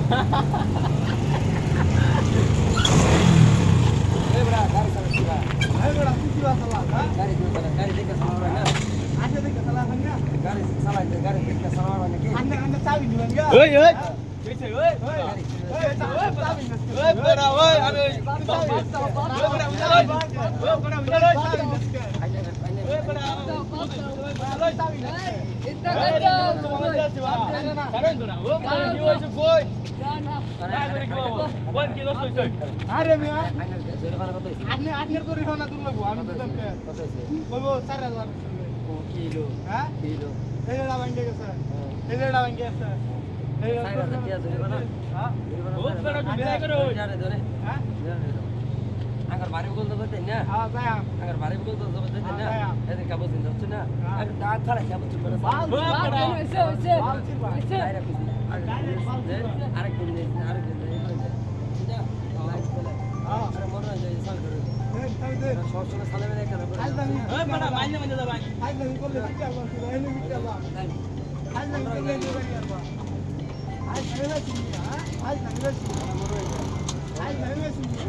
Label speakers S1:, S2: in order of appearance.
S1: ए बड़ा गाड़ी चला
S2: ए बड़ा किसी बात चला
S1: गाड़ी देख के चलावा ना
S2: आजे देख चला हंगा
S1: गाड़ी देख के चलावा ना के
S2: अंदर चाबी दिलन गा
S3: ओए ओए
S2: कैसे ओए चाबी
S3: ओए बड़ा ओए अरे
S2: बड़ा उजाला
S3: ओए बड़ा
S2: चाबी
S4: Kita kata.
S3: Karon tu na. Oh, karon jiwa sugoi. Wan kilo soy.
S2: अरे मैं
S1: आइना जरखाना कत হইছে
S2: आने तो रिहो ना तुम लोग हम तो
S1: কত হইছে
S2: बोलो 4000
S1: ও কিলো
S2: हां
S1: কিলো
S2: ये ला बंगे सर ये ला बंगे सर ये
S1: 4000 টিয়া ধরে না
S2: हां
S3: Oh, bड़ा tu बिना करो.
S1: ধরে ধরে
S2: हां
S1: আঙ্গার বাড়ি বল দাও তাই না
S2: हां भाई
S1: আঙ্গার বাড়ি বল দাও তাই না এদিন কাবো দিন যাচ্ছে না আর দাঁত ছাড়া কাবো চুপ করে
S2: बाल
S1: আরে খুশি আরেকদিন আরেকদিন
S2: हां
S1: আরে মনে হয় যে সাল করে
S2: दे
S1: সবসময় সালামে দেখা করে
S2: आज नहीं
S3: Oh, bड़ा mainnya mana dah bang?
S2: आज नहीं बोले क्या बात है ये नहीं क्या बात आज नहीं बोले यार बात आज नहीं ना सुनिए आज नहीं ना सुनिए आज नहीं ना सुनिए